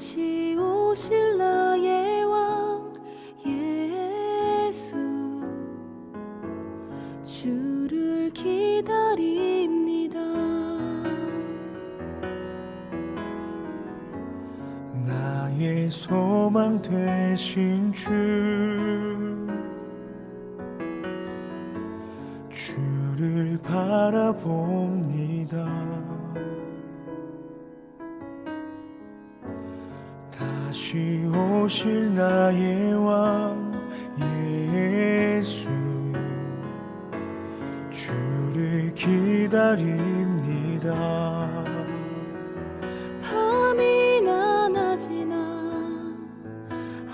다시 오실 나의 왕 예수, 주를 기다립니다. 나의 소망 되신 주를 바라봅니다. 다시 오실 나의 왕 예수, 주를 기다립니다. 밤이나 낮이나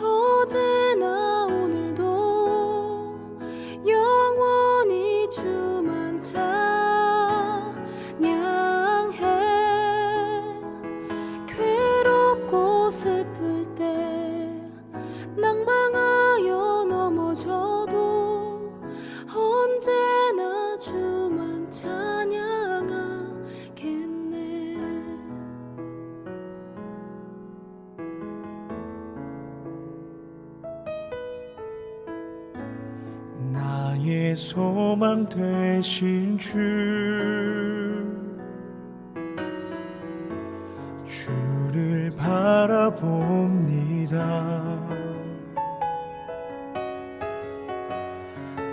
어제나 오늘도 영원히 주만 찬양해. 괴롭고 슬플 때 낭망하여 넘어져도 언제나 주만 찬양하겠네. 나의 소망 되신 주를 바라봅니다.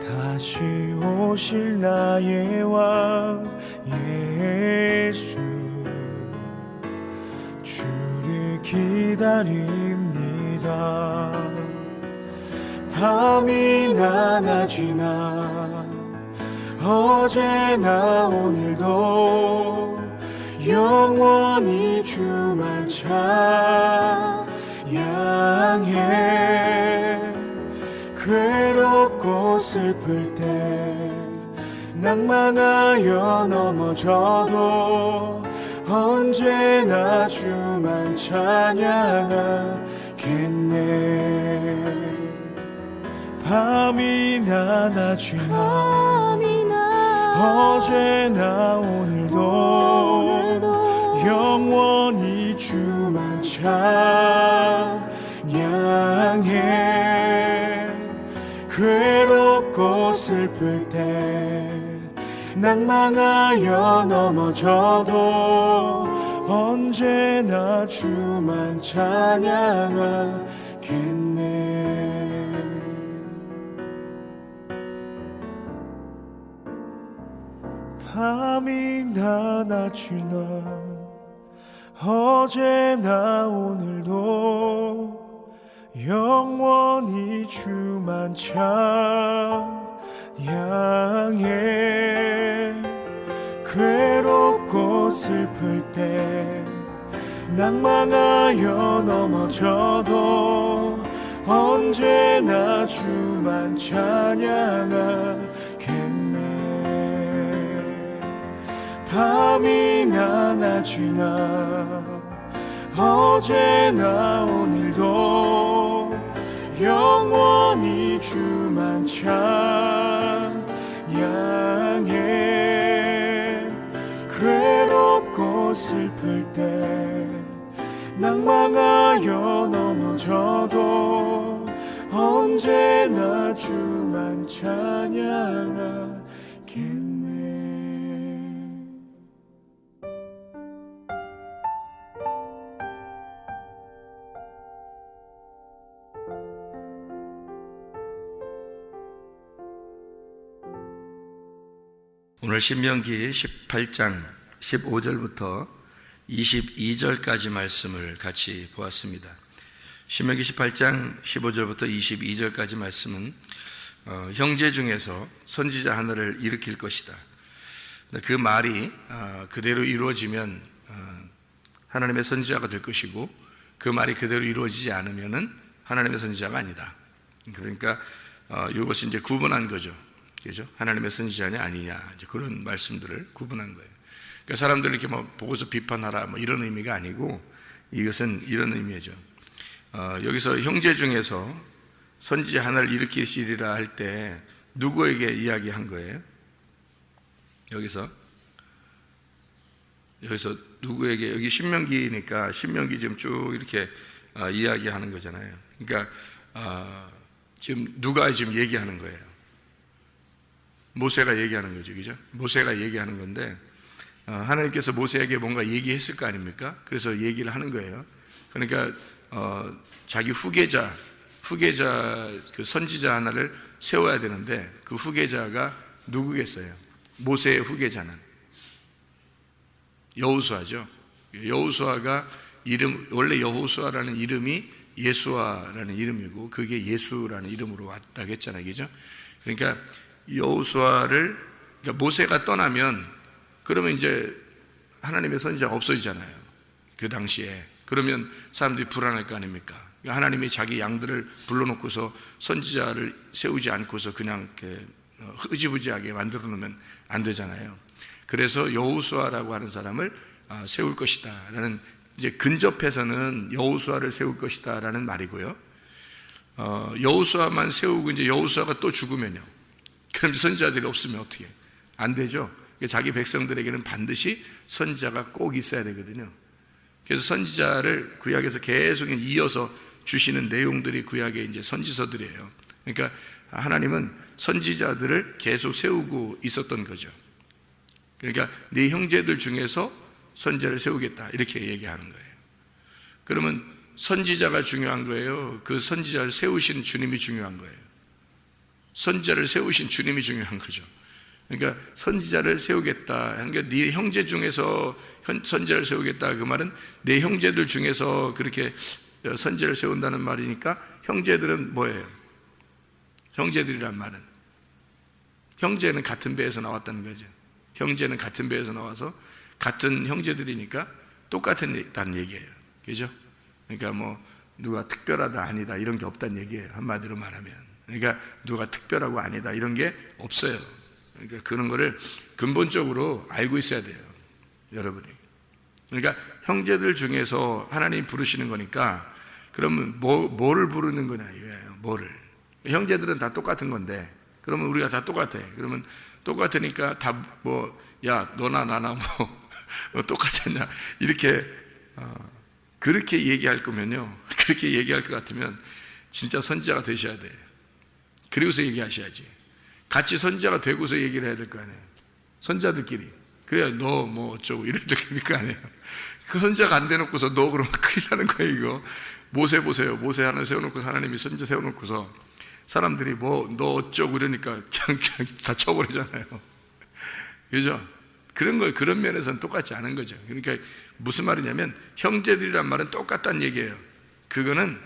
다시 오실 나의 왕 예수, 주를 기다립니다. 밤이나 낮이나 어제나 오늘도 영원히 주만 찬양해. 괴롭고 슬플 때 낭망하여 넘어져도 언제나 주만 찬양하겠네. 밤이나 낮이나 어제나 오늘도 영원히 주만 찬양해. 괴롭고 슬플 때 낭망하여 넘어져도 언제나 주만 찬양하겠네. 밤이나 낮이나 어제나 오늘도 영원히 주만 찬양해. 괴롭고 슬플 때 낭망하여 넘어져도 언제나 주만 찬양하겠네. 밤이나 낮이나 어제나 오늘도 영원히 주만 찬양해. 괴롭고 슬플 때 낭망하여 넘어져도 언제나 주만 찬양하겠네. 오늘 신명기 18장 15절부터 22절까지 말씀을 같이 보았습니다. 신명기 18장 15절부터 22절까지 말씀은 형제 중에서 선지자 하나를 일으킬 것이다. 그 말이 그대로 이루어지면 하나님의 선지자가 될 것이고, 그 말이 그대로 이루어지지 않으면 하나님의 선지자가 아니다. 그러니까 이것이 이제 구분한 거죠. 그죠? 하나님의 선지자냐 아니냐, 이제 그런 말씀들을 구분한 거예요. 그러니까 사람들 이렇게 보고서 비판하라 이런 의미가 아니고, 이것은 이런 의미죠. 여기서 형제 중에서 선지자 하나를 일으키시리라 할 때 누구에게 이야기한 거예요? 여기서 여기서 누구에게, 여기 신명기니까 신명기 지금 쭉 이렇게 이야기하는 거잖아요. 그러니까 지금 누가 지금 얘기하는 거예요? 모세가 얘기하는 거죠, 그죠? 모세가 얘기하는 건데 하나님께서 모세에게 뭔가 얘기했을 거 아닙니까? 그래서 얘기를 하는 거예요. 그러니까 자기 후계자 그 선지자 하나를 세워야 되는데 그 후계자가 누구겠어요? 모세의 후계자는 여호수아죠. 여호수아가 원래 여호수아라는 이름이 예수아라는 이름이고 그게 예수라는 이름으로 왔다고 했잖아요, 그죠? 그러니까 여호수아를, 그러니까 모세가 떠나면 그러면 이제 하나님의 선지자가 없어지잖아요, 그 당시에. 그러면 사람들이 불안할 거 아닙니까? 하나님이 자기 양들을 불러놓고서 선지자를 세우지 않고서 그냥 이렇게 흐지부지하게 만들어 놓으면 안 되잖아요. 그래서 여호수아라고 하는 사람을 세울 것이다 라는, 이제 근접해서는 여호수아를 세울 것이다 라는 말이고요. 여호수아만 세우고 이제 여호수아가 또 죽으면요, 그럼 선지자들이 없으면 어떻게? 안 되죠. 자기 백성들에게는 반드시 선지자가 꼭 있어야 되거든요. 그래서 선지자를 구약에서 계속 이어서 주시는 내용들이 구약의 이제 선지서들이에요. 그러니까 하나님은 선지자들을 계속 세우고 있었던 거죠. 그러니까 네 형제들 중에서 선지자를 세우겠다 이렇게 얘기하는 거예요. 그러면 선지자가 중요한 거예요? 그 선지자를 세우신 주님이 중요한 거예요? 선지자를 세우신 주님이 중요한 거죠. 그러니까 선지자를 세우겠다. 그러니까 네 형제 중에서 선지자를 세우겠다. 그 말은 네 형제들 중에서 그렇게 선지자를 세운다는 말이니까 형제들은 뭐예요? 형제들이란 말은 형제는 같은 배에서 나왔다는 거죠. 형제는 같은 배에서 나와서 같은 형제들이니까 똑같다는 얘기예요. 그죠? 그러니까 뭐 누가 특별하다 아니다 이런 게 없다는 얘기예요, 한마디로 말하면. 그러니까 누가 특별하고 아니다 이런 게 없어요. 그러니까 그런 거를 근본적으로 알고 있어야 돼요, 여러분이. 그러니까 형제들 중에서 하나님 부르시는 거니까 그러면 뭐를 부르는 거냐 이거예요. 뭐를. 형제들은 다 똑같은 건데 그러면 우리가 다 똑같아. 그러면 똑같으니까 다 뭐 야 너나 나나 뭐 똑같았냐 이렇게 그렇게 얘기할 거면요, 그렇게 얘기할 것 같으면 진짜 선지자가 되셔야 돼요. 그리고서 얘기하셔야지. 같이 선지자가 되고서 얘기를 해야 될 거 아니에요, 선지자들끼리. 그래야 너 뭐 어쩌고 이래야 될 거 아니에요. 그 선지자가 안 돼놓고서 너 그러면 큰일 나는 거예요. 이거 모세 보세요. 모세 하나 세워놓고 하나님이 선지자 세워놓고서 사람들이 뭐 너 어쩌고 이러니까 그냥 다 쳐버리잖아요. 그죠? 그런 거, 그런 면에서는 똑같지 않은 거죠. 그러니까 무슨 말이냐면 형제들이란 말은 똑같다는 얘기예요. 그거는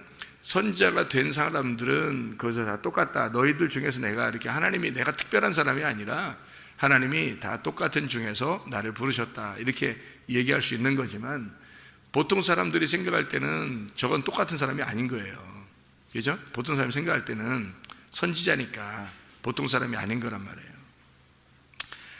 선지자가 된 사람들은 그것을 다 똑같다. 너희들 중에서 내가 이렇게 하나님이 내가 특별한 사람이 아니라 하나님이 다 똑같은 중에서 나를 부르셨다 이렇게 얘기할 수 있는 거지만 보통 사람들이 생각할 때는 저건 똑같은 사람이 아닌 거예요. 그죠? 보통 사람이 생각할 때는 선지자니까 보통 사람이 아닌 거란 말이에요.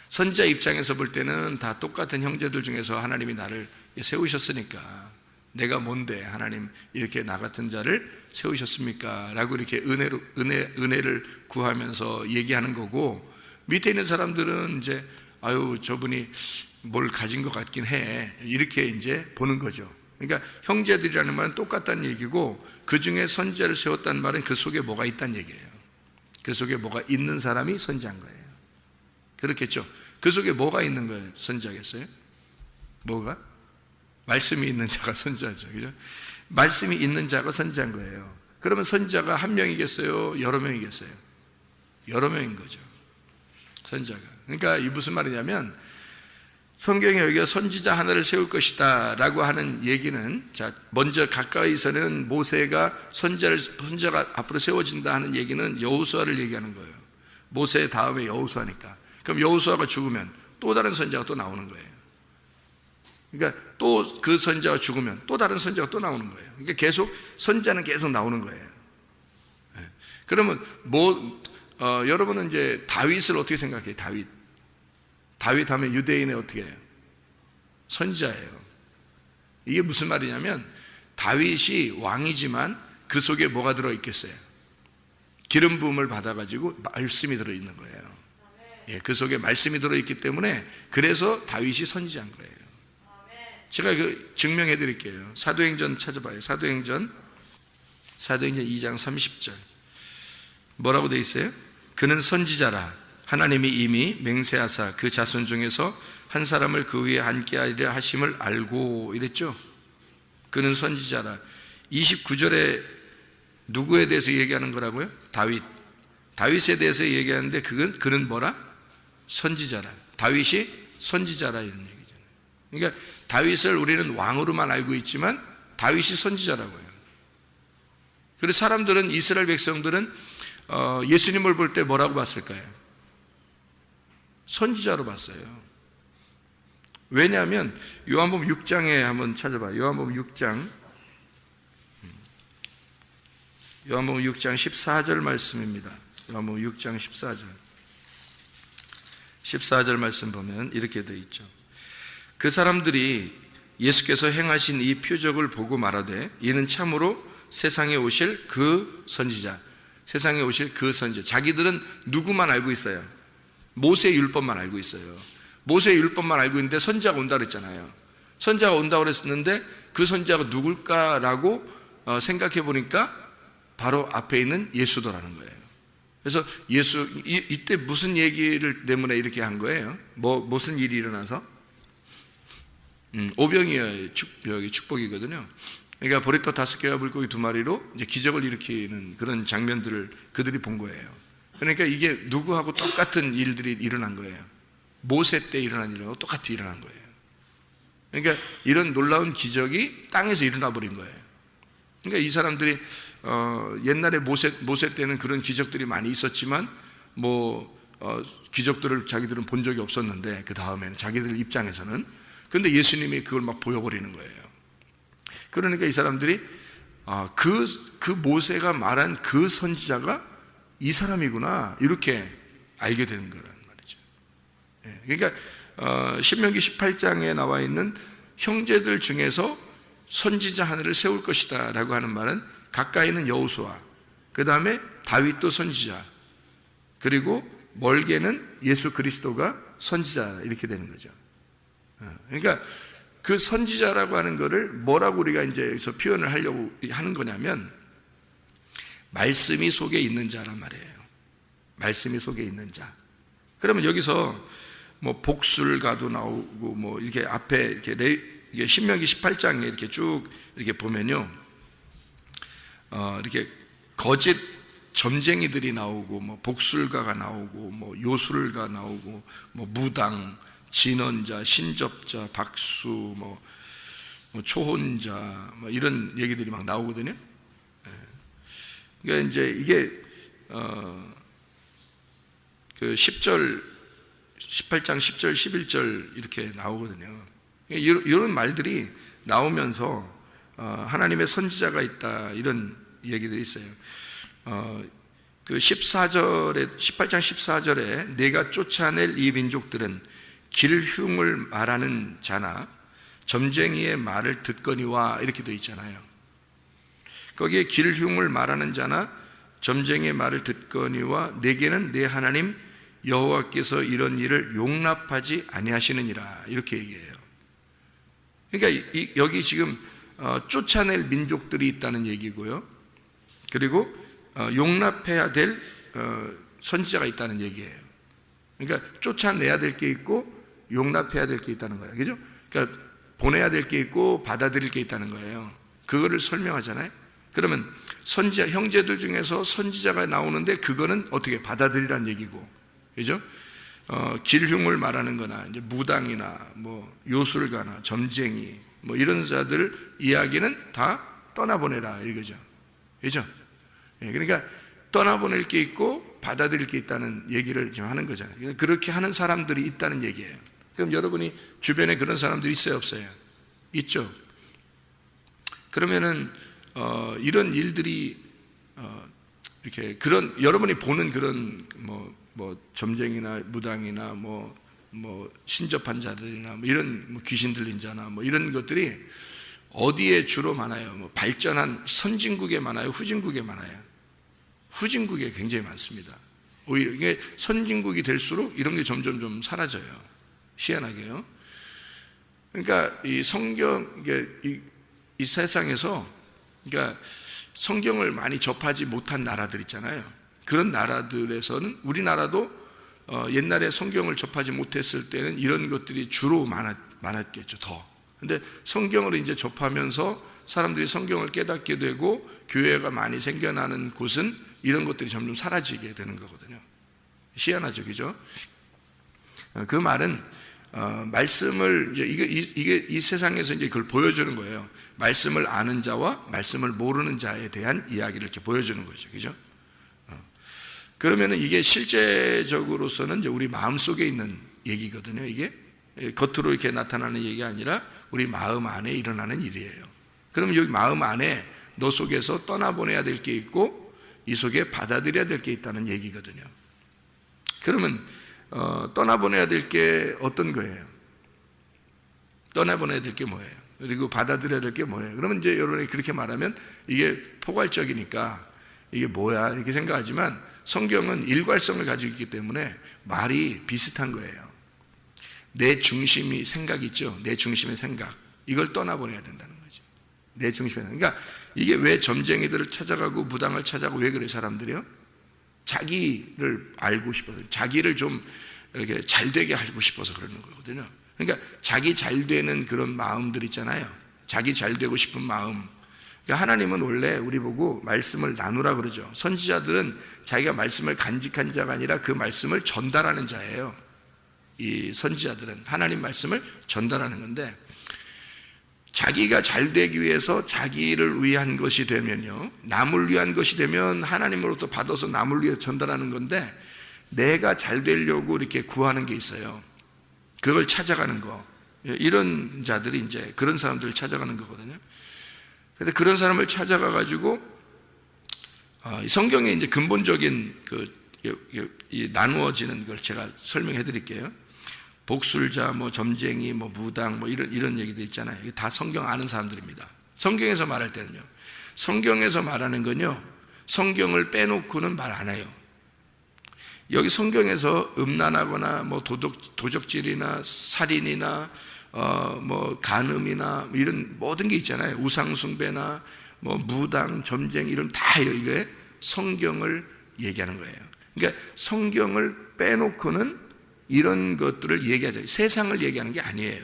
선지자 입장에서 볼 때는 다 똑같은 형제들 중에서 하나님이 나를 세우셨으니까 내가 뭔데 하나님 이렇게 나 같은 자를 세우셨습니까? 라고 이렇게 은혜를 구하면서 얘기하는 거고, 밑에 있는 사람들은 이제 아유 저분이 뭘 가진 것 같긴 해 이렇게 이제 보는 거죠. 그러니까 형제들이라는 말은 똑같다는 얘기고 그 중에 선지자를 세웠다는 말은 그 속에 뭐가 있다는 얘기예요. 그 속에 뭐가 있는 사람이 선지자인 거예요. 그렇겠죠? 그 속에 뭐가 있는 거예요? 선지자겠어요? 뭐가? 말씀이 있는 자가 선지자죠. 그죠? 말씀이 있는 자가 선지자인 거예요. 그러면 선지자가 한 명이겠어요? 여러 명이겠어요? 여러 명인 거죠, 선지자가. 그러니까 이 무슨 말이냐면 성경에 여기가 선지자 하나를 세울 것이다 라고 하는 얘기는, 자 먼저 가까이서는 모세가 선지자가 앞으로 세워진다 하는 얘기는 여호수아를 얘기하는 거예요. 모세 다음에 여호수아니까. 그럼 여호수아가 죽으면 또 다른 선지자가 또 나오는 거예요. 그러니까 또 그 선지자가 죽으면 또 다른 선지자가 또 나오는 거예요. 그러니까 계속 선지자는 계속 나오는 거예요. 그러면 여러분은 이제 다윗을 어떻게 생각해요? 다윗 하면 유대인의 어떻게 해요? 선지자예요. 이게 무슨 말이냐면 다윗이 왕이지만 그 속에 뭐가 들어있겠어요? 기름 부음을 받아가지고 말씀이 들어있는 거예요. 예, 그 속에 말씀이 들어있기 때문에 그래서 다윗이 선지자인 거예요. 제가 그 증명해 드릴게요. 사도행전 찾아봐요. 사도행전 2장 30절. 뭐라고 돼 있어요? 그는 선지자라 하나님이 이미 맹세하사 그 자손 중에서 한 사람을 그 위에 앉게 하리라 하심을 알고 이랬죠. 그는 선지자라. 29절에 누구에 대해서 얘기하는 거라고요? 다윗에 대해서 얘기하는데 그는 뭐라? 선지자라. 다윗이 선지자라 이런 얘기잖아요. 그러니까 다윗을 우리는 왕으로만 알고 있지만 다윗이 선지자라고요. 그래서 사람들은, 이스라엘 백성들은 예수님을 볼 때 뭐라고 봤을까요? 선지자로 봤어요. 왜냐하면 요한복음 6장에 한번 찾아봐요. 요한복음 6장 14절 말씀입니다. 요한복음 6장 14절 말씀 보면 이렇게 되어 있죠. 그 사람들이 예수께서 행하신 이 표적을 보고 말하되 이는 참으로 세상에 오실 그 선지자, 세상에 오실 그 선지자. 자기들은 누구만 알고 있어요? 모세의 율법만 알고 있어요. 모세의 율법만 알고 있는데 선지자가 온다 그랬잖아요. 선지자가 온다고 그랬었는데 그 선지자가 누굴까라고 생각해 보니까 바로 앞에 있는 예수더라는 거예요. 그래서 이때 무슨 얘기를 때문에 이렇게 한 거예요? 무슨 일이 일어나서? 오병이어의 축복이거든요. 그러니까 보리떡 5개와 물고기 2마리로 이제 기적을 일으키는 그런 장면들을 그들이 본 거예요. 그러니까 이게 누구하고 똑같은 일들이 일어난 거예요. 모세 때 일어난 일하고 똑같이 일어난 거예요. 그러니까 이런 놀라운 기적이 땅에서 일어나 버린 거예요. 그러니까 이 사람들이 옛날에 모세 때는 그런 기적들이 많이 있었지만 기적들을 자기들은 본 적이 없었는데 그 다음에는 자기들 입장에서는, 근데 예수님이 그걸 막 보여버리는 거예요. 그러니까 이 사람들이 그 모세가 말한 그 선지자가 이 사람이구나 이렇게 알게 되는 거란 말이죠. 그러니까 신명기 18장에 나와 있는 형제들 중에서 선지자 하나를 세울 것이다 라고 하는 말은 가까이는 여호수아, 그 다음에 다윗도 선지자, 그리고 멀게는 예수 그리스도가 선지자 이렇게 되는 거죠. 그러니까 그 선지자라고 하는 거를 뭐라고 우리가 이제 여기서 표현을 하려고 하는 거냐면 말씀이 속에 있는 자란 말이에요. 말씀이 속에 있는 자. 그러면 여기서 복술가도 나오고 이렇게 앞에 이게 신명기 18장에 이렇게 쭉 이렇게 보면요, 이렇게 거짓 점쟁이들이 나오고 복술가가 나오고 요술가 나오고 무당, 진언자, 신접자, 박수, 초혼자, 이런 얘기들이 막 나오거든요. 그러니까 이제 이게 그 18장 10절, 11절 이렇게 나오거든요. 이런 말들이 나오면서 하나님의 선지자가 있다 이런 얘기들이 있어요. 그 18장 14절에 내가 쫓아낼 이 민족들은 길흉을 말하는 자나 점쟁이의 말을 듣거니와 이렇게 되어 있잖아요. 거기에 길흉을 말하는 자나 점쟁이의 말을 듣거니와 내게는 내 하나님 여호와께서 이런 일을 용납하지 아니하시느니라 이렇게 얘기해요. 그러니까 여기 지금 쫓아낼 민족들이 있다는 얘기고요, 그리고 용납해야 될 선지자가 있다는 얘기예요. 그러니까 쫓아내야 될 게 있고 용납해야 될 게 있다는 거예요. 그죠? 그러니까 보내야 될 게 있고 받아들일 게 있다는 거예요. 그거를 설명하잖아요. 그러면 선지자, 형제들 중에서 선지자가 나오는데 그거는 어떻게 받아들이라는 얘기고, 그죠? 길흉을 말하는 거나 이제 무당이나 요술가나 점쟁이 이런 자들 이야기는 다 떠나보내라 이거죠. 그죠? 그러니까 떠나보낼 게 있고 받아들일 게 있다는 얘기를 지금 하는 거잖아요. 그렇게 하는 사람들이 있다는 얘기예요. 그럼 여러분이 주변에 그런 사람들이 있어요, 없어요? 있죠. 그러면은 이런 일들이 이렇게 그런 여러분이 보는 그런 점쟁이나 무당이나 신접한 자들이나 이런 귀신 들린 자나 이런 것들이 어디에 주로 많아요? 발전한 선진국에 많아요? 후진국에 많아요? 후진국에 굉장히 많습니다. 오히려 이게 선진국이 될수록 이런 게 점점 좀 사라져요. 희한하게요. 그러니까 이 성경, 이 세상에서, 그러니까 성경을 많이 접하지 못한 나라들 있잖아요. 그런 나라들에서는 우리나라도 옛날에 성경을 접하지 못했을 때는 이런 것들이 주로 많았겠죠, 더. 근데 성경을 이제 접하면서 사람들이 성경을 깨닫게 되고 교회가 많이 생겨나는 곳은 이런 것들이 점점 사라지게 되는 거거든요. 희한하죠, 그죠? 그 말은 말씀을 이게 이 세상에서 이제 그걸 보여주는 거예요. 말씀을 아는 자와 말씀을 모르는 자에 대한 이야기를 이렇게 보여주는 거죠, 그죠? 그러면은 이게 실제적으로서는 이제 우리 마음 속에 있는 얘기거든요. 이게 겉으로 이렇게 나타나는 얘기가 아니라 우리 마음 안에 일어나는 일이에요. 그럼 여기 마음 안에 너 속에서 떠나보내야 될 게 있고 이 속에 받아들여야 될 게 있다는 얘기거든요. 그러면 떠나보내야 될 게 어떤 거예요? 떠나보내야 될 게 뭐예요? 그리고 받아들여야 될 게 뭐예요? 그러면 이제 여러분이 그렇게 말하면 이게 포괄적이니까 이게 뭐야 이렇게 생각하지만 성경은 일괄성을 가지고 있기 때문에 말이 비슷한 거예요. 내 중심이 생각 있죠? 내 중심의 생각, 이걸 떠나보내야 된다는 거죠. 내 중심의 생각. 그러니까 이게 왜 점쟁이들을 찾아가고 무당을 찾아가고 왜 그래 사람들이요? 자기를 알고 싶어서, 자기를 좀 이렇게 잘 되게 알고 싶어서 그러는 거거든요. 그러니까 자기 잘 되는 그런 마음들 있잖아요. 자기 잘 되고 싶은 마음. 그러니까 하나님은 원래 우리 보고 말씀을 나누라 그러죠. 선지자들은 자기가 말씀을 간직한 자가 아니라 그 말씀을 전달하는 자예요. 이 선지자들은 하나님 말씀을 전달하는 건데, 자기가 잘 되기 위해서 자기를 위한 것이 되면요, 남을 위한 것이 되면 하나님으로부터 받아서 남을 위해 전달하는 건데, 내가 잘 되려고 이렇게 구하는 게 있어요. 그걸 찾아가는 거. 이런 자들이 이제 그런 사람들을 찾아가는 거거든요. 그런데 그런 사람을 찾아가 가지고 성경에 이제 근본적인 나누어지는 걸 제가 설명해 드릴게요. 복술자, 뭐 점쟁이, 뭐 무당, 뭐 이런 얘기들 있잖아요. 이게 다 성경 아는 사람들입니다. 성경에서 말할 때는요. 성경에서 말하는 건요, 성경을 빼놓고는 말 안 해요. 여기 성경에서 음란하거나 뭐 도적질이나 살인이나 뭐 간음이나 이런 모든 게 있잖아요. 우상숭배나 뭐 무당, 점쟁이 이런 다 이게 성경을 얘기하는 거예요. 그러니까 성경을 빼놓고는 이런 것들을 얘기하죠. 세상을 얘기하는 게 아니에요,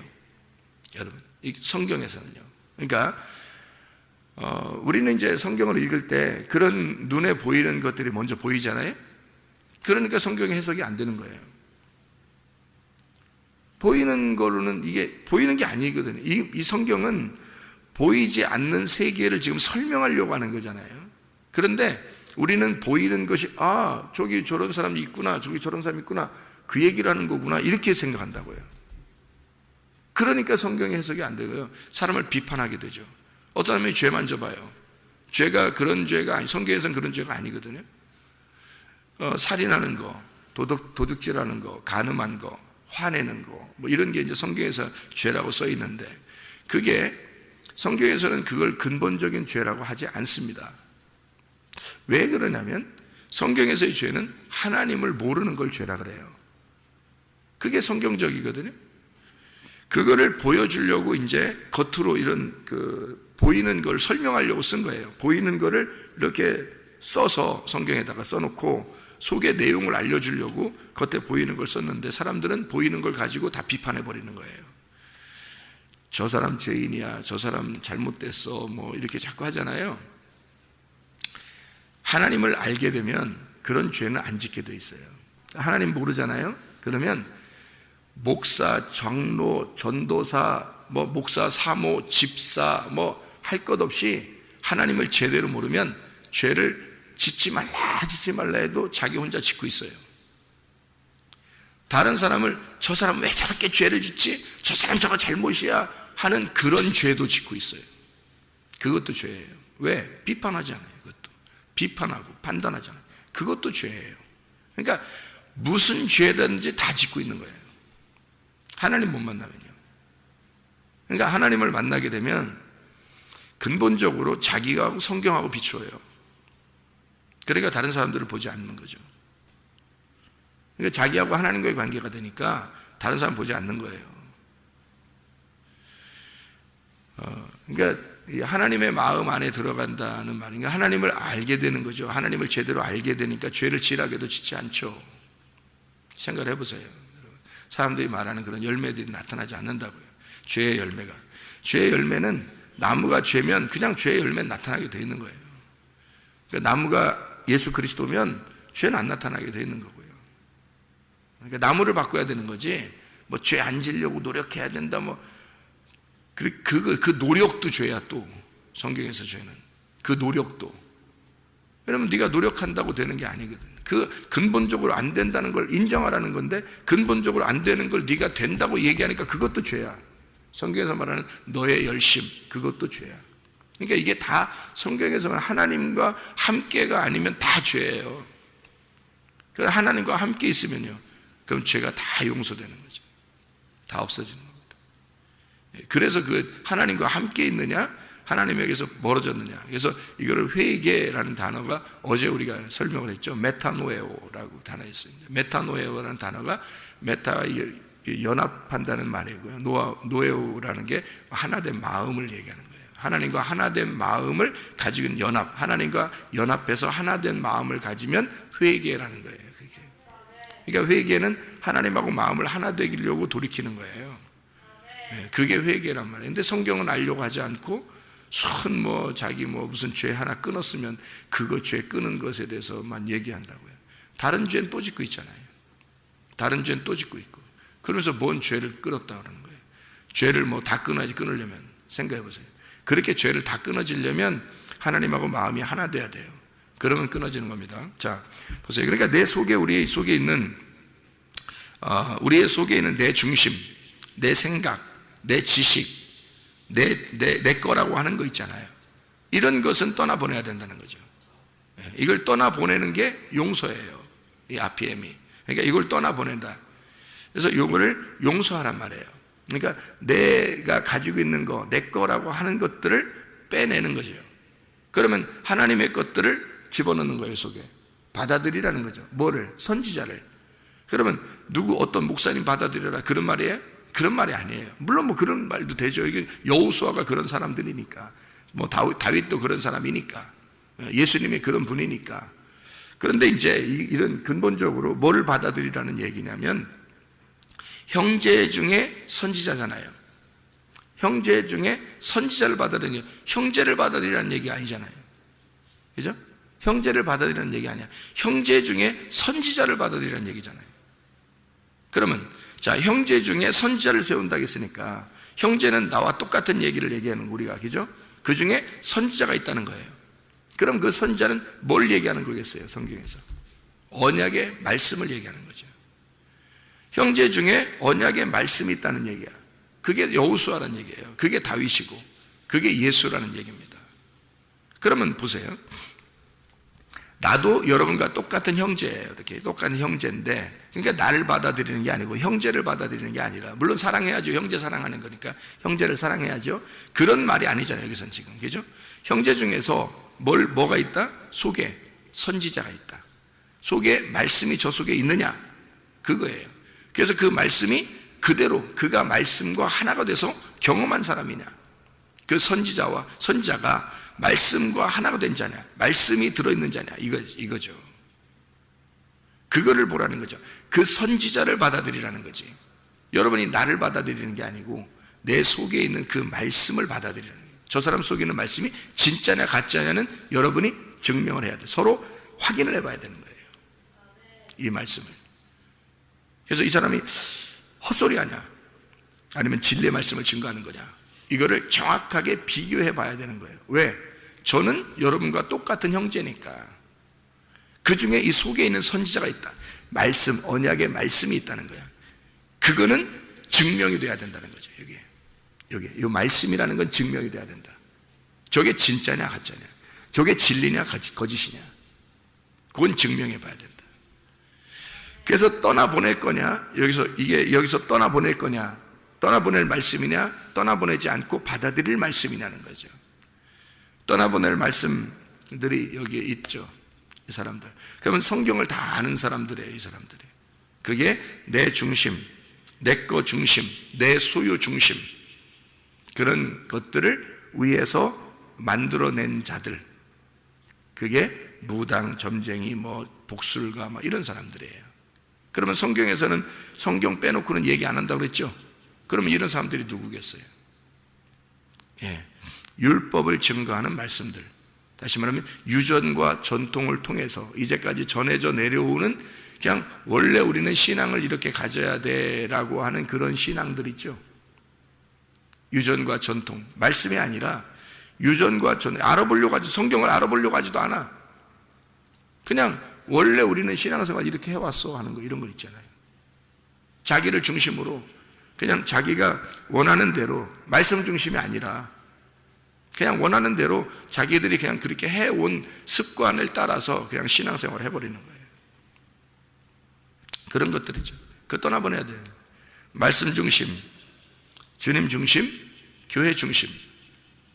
여러분. 이 성경에서는요. 그러니까 우리는 이제 성경을 읽을 때 그런 눈에 보이는 것들이 먼저 보이잖아요. 그러니까 성경의 해석이 안 되는 거예요. 보이는 거로는 이게 보이는 게 아니거든요. 이 성경은 보이지 않는 세계를 지금 설명하려고 하는 거잖아요. 그런데 우리는 보이는 것이 저기 저런 사람이 있구나, 저기 저런 사람이 있구나, 그 얘기를 하는 거구나 이렇게 생각한다고요. 그러니까 성경의 해석이 안 되고요, 사람을 비판하게 되죠. 어떤 사람이 죄만 져봐요. 죄가 그런 죄가 아니, 성경에서는 그런 죄가 아니거든요. 살인하는 거, 도둑질하는 거, 간음한 거, 화내는 거, 뭐 이런 게 이제 성경에서 죄라고 써 있는데, 그게 성경에서는 그걸 근본적인 죄라고 하지 않습니다. 왜 그러냐면 성경에서의 죄는 하나님을 모르는 걸 죄라 그래요. 그게 성경적이거든요. 그거를 보여주려고 이제 겉으로 이런 보이는 걸 설명하려고 쓴 거예요. 보이는 거를 이렇게 써서 성경에다가 써놓고 속의 내용을 알려주려고 겉에 보이는 걸 썼는데, 사람들은 보이는 걸 가지고 다 비판해버리는 거예요. 저 사람 죄인이야, 저 사람 잘못됐어, 뭐 이렇게 자꾸 하잖아요. 하나님을 알게 되면 그런 죄는 안 짓게 돼 있어요. 하나님 모르잖아요. 그러면 목사, 장로, 전도사, 뭐 목사, 사모, 집사, 뭐 할 것 없이 하나님을 제대로 모르면 죄를 짓지 말라 해도 자기 혼자 짓고 있어요. 다른 사람을 저 사람 왜 저렇게 죄를 짓지? 저 사람 저거 잘못이야 하는 그런 죄도 짓고 있어요. 그것도 죄예요. 왜? 비판하잖아요. 그것도 비판하고 판단하잖아요. 그것도 죄예요. 그러니까 무슨 죄든지 다 짓고 있는 거예요, 하나님 못 만나면요. 그러니까 하나님을 만나게 되면 근본적으로 자기하고 성경하고 비추어요. 그러니까 다른 사람들을 보지 않는 거죠. 그러니까 자기하고 하나님과의 관계가 되니까 다른 사람 보지 않는 거예요. 그러니까 이 하나님의 마음 안에 들어간다는 말인가, 하나님을 알게 되는 거죠. 하나님을 제대로 알게 되니까 죄를 지라게도 짓지 않죠. 생각을 해보세요. 사람들이 말하는 그런 열매들이 나타나지 않는다고요. 죄의 열매가. 죄의 열매는 나무가 죄면 그냥 죄의 열매는 나타나게 되어 있는 거예요. 그러니까 나무가 예수 그리스도면 죄는 안 나타나게 되어 있는 거고요. 그러니까 나무를 바꿔야 되는 거지, 뭐 죄 안 지려고 노력해야 된다, 뭐 그 노력도 죄야. 또 성경에서 죄는 그 노력도, 왜냐면 네가 노력한다고 되는 게 아니거든. 그 근본적으로 안 된다는 걸 인정하라는 건데, 근본적으로 안 되는 걸 네가 된다고 얘기하니까 그것도 죄야. 성경에서 말하는 너의 열심, 그것도 죄야. 그러니까 이게 다 성경에서 말하는 하나님과 함께가 아니면 다 죄예요. 그래서 하나님과 함께 있으면요, 그럼 죄가 다 용서되는 거죠. 다 없어지는 겁니다. 그래서 그 하나님과 함께 있느냐, 하나님에게서 멀어졌느냐. 그래서 이거를 회개라는 단어가 어제 우리가 설명을 했죠. 메타노에오라고 단어가 있습니다. 메타노에오라는 단어가 메타 연합한다는 말이고요. 노에오라는 게 하나된 마음을 얘기하는 거예요. 하나님과 하나된 마음을 가지고 있는 연합, 하나님과 연합해서 하나된 마음을 가지면 회개라는 거예요. 그러니까 회개는 하나님하고 마음을 하나 되기려고 돌이키는 거예요. 그게 회개란 말이에요. 근데 성경은 알려고 하지 않고 자기 무슨 죄 하나 끊었으면 그거 죄 끊은 것에 대해서만 얘기한다고요. 다른 죄는 또 짓고 있잖아요. 다른 죄는 또 짓고 있고. 그러면서 뭔 죄를 끊었다 그러는 거예요. 죄를 다 끊으려면 생각해 보세요. 그렇게 죄를 다 끊어지려면 하나님하고 마음이 하나 돼야 돼요. 그러면 끊어지는 겁니다. 자, 보세요. 그러니까 우리 속에 있는 내 중심, 내 생각, 내 지식, 내 거라고 하는 거 있잖아요. 이런 것은 떠나보내야 된다는 거죠. 이걸 떠나보내는 게 용서예요. 이 RPM이. 그러니까 이걸 떠나보낸다. 그래서 이거를 용서하란 말이에요. 그러니까 내가 가지고 있는 거, 내 거라고 하는 것들을 빼내는 거죠. 그러면 하나님의 것들을 집어넣는 거예요, 속에. 받아들이라는 거죠. 뭐를? 선지자를. 그러면 어떤 목사님 받아들여라, 그런 말이에요? 그런 말이 아니에요. 물론 그런 말도 되죠. 이게 여호수아가 그런 사람들이니까, 다윗도 그런 사람이니까, 예수님이 그런 분이니까. 그런데 이제 이런 근본적으로 뭐를 받아들이라는 얘기냐면, 형제 중에 선지자잖아요. 형제 중에 선지자를 받아들이는 게, 형제를 받아들이라는 얘기 아니잖아요. 그죠? 형제를 받아들이라는 얘기 아니야. 형제 중에 선지자를 받아들이라는 얘기잖아요. 그러면 자, 형제 중에 선지자를 세운다고 했으니까 형제는 나와 똑같은 얘기를 얘기하는 우리가, 그죠? 그 중에 선지자가 있다는 거예요. 그럼 그 선지자는 뭘 얘기하는 거겠어요? 성경에서 언약의 말씀을 얘기하는 거죠. 형제 중에 언약의 말씀이 있다는 얘기야. 그게 여호수아라는 얘기예요. 그게 다윗이고 그게 예수라는 얘기입니다. 그러면 보세요. 나도 여러분과 똑같은 형제예요. 이렇게 똑같은 형제인데, 그러니까 나를 받아들이는 게 아니고 형제를 받아들이는 게 아니라, 물론 사랑해야죠. 형제 사랑하는 거니까 형제를 사랑해야죠. 그런 말이 아니잖아요, 여기서는 지금. 그죠? 형제 중에서 뭐가 있다? 속에 선지자가 있다. 속에 말씀이 저 속에 있느냐? 그거예요. 그래서 그 말씀이 그대로 그가 말씀과 하나가 돼서 경험한 사람이냐? 그 선지자가 말씀과 하나가 된 자냐, 말씀이 들어있는 자냐, 이거죠. 그거를 보라는 거죠. 그 선지자를 받아들이라는 거지. 여러분이 나를 받아들이는 게 아니고 내 속에 있는 그 말씀을 받아들이라는 거예요. 저 사람 속에 있는 말씀이 진짜냐 가짜냐는 여러분이 증명을 해야 돼. 서로 확인을 해봐야 되는 거예요, 이 말씀을. 그래서 이 사람이 헛소리 하냐, 아니면 진리의 말씀을 증거하는 거냐, 이거를 정확하게 비교해 봐야 되는 거예요. 왜? 저는 여러분과 똑같은 형제니까. 그 중에 이 속에 있는 선지자가 있다. 말씀, 언약의 말씀이 있다는 거야. 그거는 증명이 돼야 된다는 거죠. 여기 이 말씀이라는 건 증명이 돼야 된다. 저게 진짜냐 가짜냐, 저게 진리냐 거짓이냐, 그건 증명해 봐야 된다. 그래서 떠나보낼 거냐, 여기서 떠나보낼 거냐, 떠나보낼 말씀이냐, 떠나보내지 않고 받아들일 말씀이냐는 거죠. 떠나보낼 말씀들이 여기에 있죠, 이 사람들. 그러면 성경을 다 아는 사람들이에요, 이 사람들이. 그게 내 중심, 내 거 중심, 내 소유 중심, 그런 것들을 위해서 만들어낸 자들, 그게 무당, 점쟁이, 복술가 이런 사람들이에요. 그러면 성경에서는 성경 빼놓고는 얘기 안 한다고 그랬죠? 그러면 이런 사람들이 누구겠어요? 율법을 증거하는 말씀들, 다시 말하면 유전과 전통을 통해서 이제까지 전해져 내려오는, 그냥 원래 우리는 신앙을 이렇게 가져야 돼라고 하는 그런 신앙들 있죠. 유전과 전통, 말씀이 아니라 유전과 전통, 알아보려고 하지, 성경을 알아보려고 하지도 않아. 그냥 원래 우리는 신앙생활 이렇게 해왔어 하는 거, 이런 거 있잖아요. 자기를 중심으로 그냥 자기가 원하는 대로, 말씀 중심이 아니라 그냥 원하는 대로 자기들이 그냥 그렇게 해온 습관을 따라서 그냥 신앙생활을 해버리는 거예요. 그런 것들이죠. 그거 떠나보내야 돼요. 말씀 중심, 주님 중심, 교회 중심,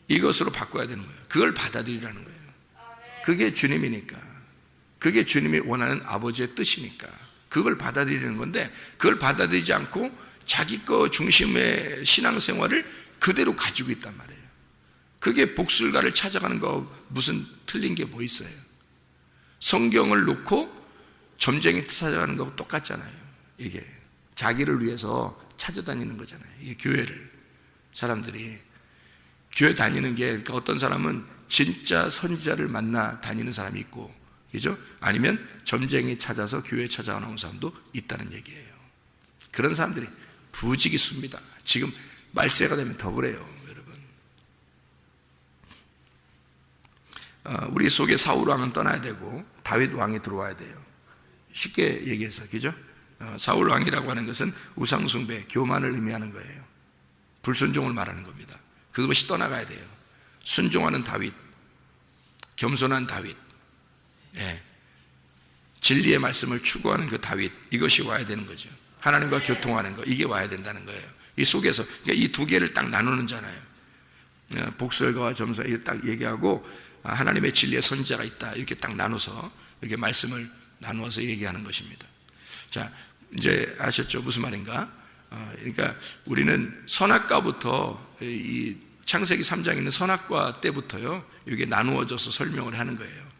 이것으로 바꿔야 되는 거예요. 그걸 받아들이라는 거예요. 그게 주님이니까, 그게 주님이 원하는 아버지의 뜻이니까 그걸 받아들이는 건데, 그걸 받아들이지 않고 자기 거 중심의 신앙생활을 그대로 가지고 있단 말이에요. 그게 복술가를 찾아가는 거 무슨 틀린 게 뭐 있어요? 성경을 놓고 점쟁이 찾아가는 거하고 똑같잖아요. 이게 자기를 위해서 찾아다니는 거잖아요. 이게 교회를, 사람들이 교회 다니는 게, 그러니까 어떤 사람은 진짜 선지자를 만나 다니는 사람이 있고, 그죠? 아니면 점쟁이 찾아서 교회 찾아오는 사람도 있다는 얘기예요. 그런 사람들이 부지기수입니다. 지금 말세가 되면 더 그래요, 여러분. 우리 속에 사울 왕은 떠나야 되고 다윗 왕이 들어와야 돼요. 쉽게 얘기해서, 그죠? 사울 왕이라고 하는 것은 우상숭배, 교만을 의미하는 거예요. 불순종을 말하는 겁니다. 그것이 떠나가야 돼요. 순종하는 다윗, 겸손한 다윗, 진리의 말씀을 추구하는 그 다윗, 이것이 와야 되는 거죠. 하나님과 교통하는 거, 이게 와야 된다는 거예요. 이 속에서, 그러니까 이 두 개를 딱 나누는잖아요. 복술가와 점사, 이렇게 딱 얘기하고, 하나님의 진리의 선지자가 있다, 이렇게 딱 나눠서 이렇게 말씀을 나누어서 얘기하는 것입니다. 자, 이제 아셨죠? 무슨 말인가? 그러니까 우리는 선악과부터, 이 창세기 3장에 있는 선악과 때부터요, 이게 나누어져서 설명을 하는 거예요.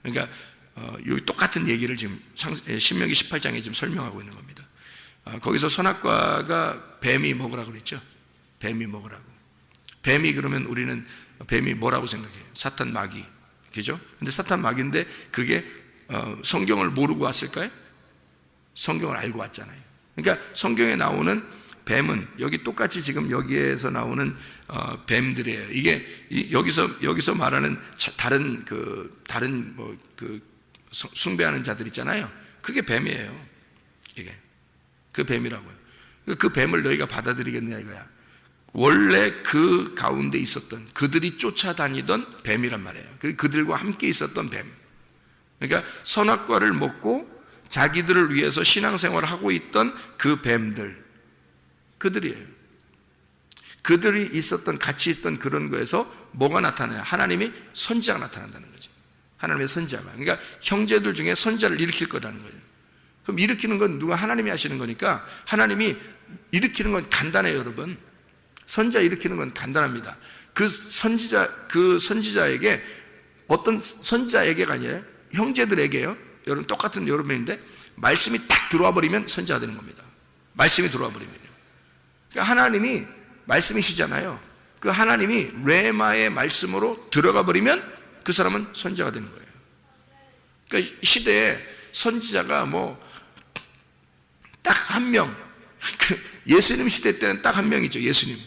그러니까 여기 똑같은 얘기를 지금 신명기 18장에 지금 설명하고 있는 겁니다. 거기서 선악과가 뱀이 먹으라고 그랬죠. 뱀이 먹으라고. 뱀이, 그러면 우리는 뱀이 뭐라고 생각해요? 사탄 마귀, 그죠? 근데 사탄 마귀인데 그게 성경을 모르고 왔을까요? 성경을 알고 왔잖아요. 그러니까 성경에 나오는 뱀은 여기 똑같이 지금 여기에서 나오는 뱀들이에요. 이게 여기서 말하는 다른 숭배하는 자들 있잖아요. 그게 뱀이에요. 이게 그 뱀이라고요. 그 뱀을 너희가 받아들이겠느냐 이거야. 원래 그 가운데 있었던, 그들이 쫓아다니던 뱀이란 말이에요. 그들과 함께 있었던 뱀. 그러니까 선악과를 먹고 자기들을 위해서 신앙생활을 하고 있던 그 뱀들, 그들이에요. 그들이 있었던, 같이 있던 그런 거에서 뭐가 나타나요? 하나님이 선지자가 나타난다는 거죠. 하나님의 선지자가. 그러니까 형제들 중에 선지자를 일으킬 거라는 거예요. 그럼 일으키는 건 누가? 하나님이 하시는 거니까, 하나님이 일으키는 건 간단해요, 여러분. 선지자 일으키는 건 간단합니다. 그 선지자에게, 어떤 선지자에게가 아니라 형제들에게요, 여러분 똑같은 여러분인데 말씀이 딱 들어와 버리면 선지자가 되는 겁니다. 말씀이 들어와 버리면요. 그러니까 하나님이 말씀이시잖아요. 그 하나님이 레마의 말씀으로 들어가 버리면 그 사람은 선지자가 되는 거예요. 그러니까 시대에 선지자가 딱 한 명, 예수님 시대 때는 딱 한 명이죠. 예수님.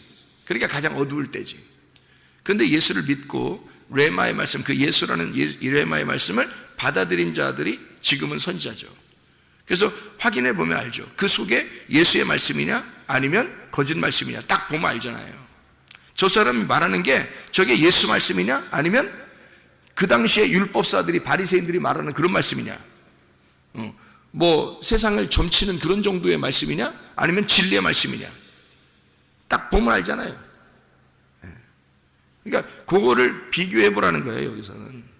그러니까 가장 어두울 때지. 그런데 예수를 믿고 레마의 말씀, 그 예수라는 이 레마의 말씀을 받아들인 자들이 지금은 선지자죠. 그래서 확인해 보면 알죠. 그 속에 예수의 말씀이냐 아니면 거짓 말씀이냐 딱 보면 알잖아요. 저 사람이 말하는 게 저게 예수 말씀이냐 아니면 그 당시에 율법사들이, 바리새인들이 말하는 그런 말씀이냐, 세상을 점치는 그런 정도의 말씀이냐 아니면 진리의 말씀이냐 딱 보면 알잖아요. 그러니까 그거를 비교해 보라는 거예요. 여기서는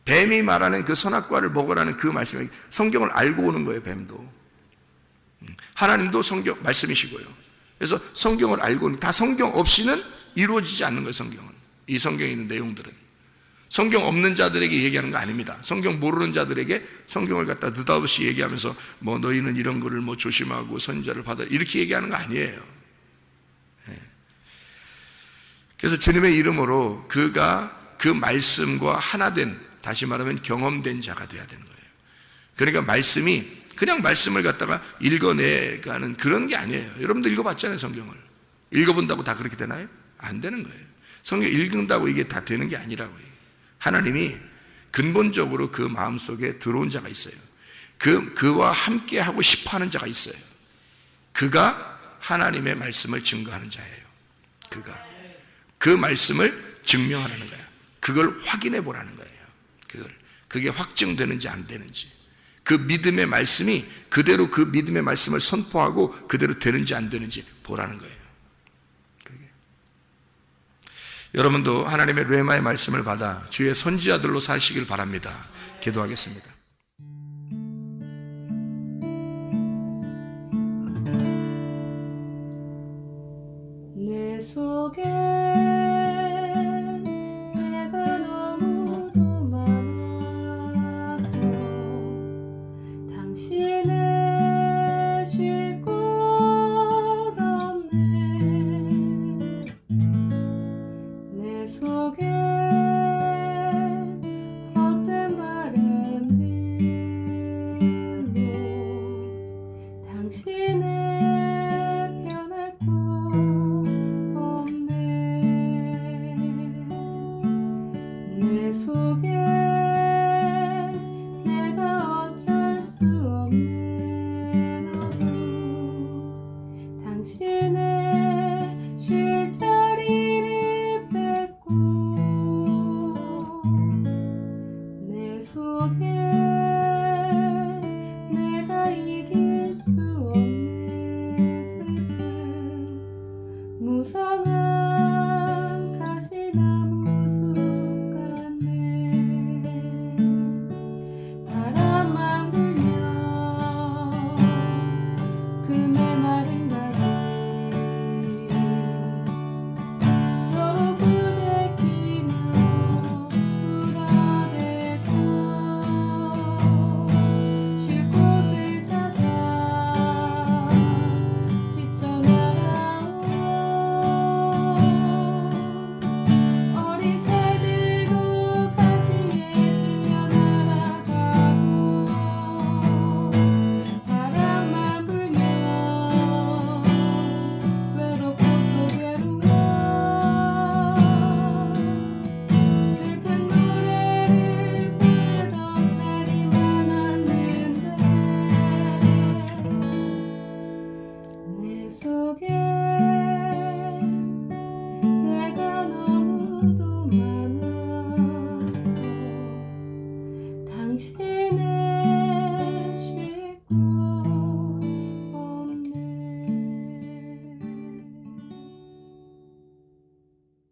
뱀이 말하는 그 선악과를 먹으라는 그 말씀이, 성경을 알고 오는 거예요. 뱀도, 하나님도 성경 말씀이시고요. 그래서 성경을 알고는 다 성경 없이는 이루어지지 않는 거예요. 성경은, 이 성경에 있는 내용들은 성경 없는 자들에게 얘기하는 거 아닙니다. 성경 모르는 자들에게 성경을 갖다 느닷없이 얘기하면서 뭐 너희는 이런 거를 뭐 조심하고 선지자를 받아 이렇게 얘기하는 거 아니에요. 그래서 주님의 이름으로 그가 그 말씀과 하나 된, 다시 말하면 경험된 자가 돼야 되는 거예요. 그러니까 말씀이 그냥 말씀을 갖다가 읽어내가는 그런 게 아니에요. 여러분들 읽어봤잖아요. 성경을 읽어본다고 다 그렇게 되나요? 안 되는 거예요. 성경 읽는다고 이게 다 되는 게 아니라고요. 하나님이 근본적으로 그 마음속에 들어온 자가 있어요. 그와 함께 하고 싶어 하는 자가 있어요. 그가 하나님의 말씀을 증거하는 자예요. 그가 그 말씀을 증명하라는 거야. 그걸 확인해 보라는 거예요. 그게 확증되는지 안 되는지, 그 믿음의 말씀이 그대로 그 믿음의 말씀을 선포하고 그대로 되는지 안 되는지 보라는 거예요. 여러분도 하나님의 레마의 말씀을 받아 주의 선지자들로 사시길 바랍니다. 기도하겠습니다. 내 속에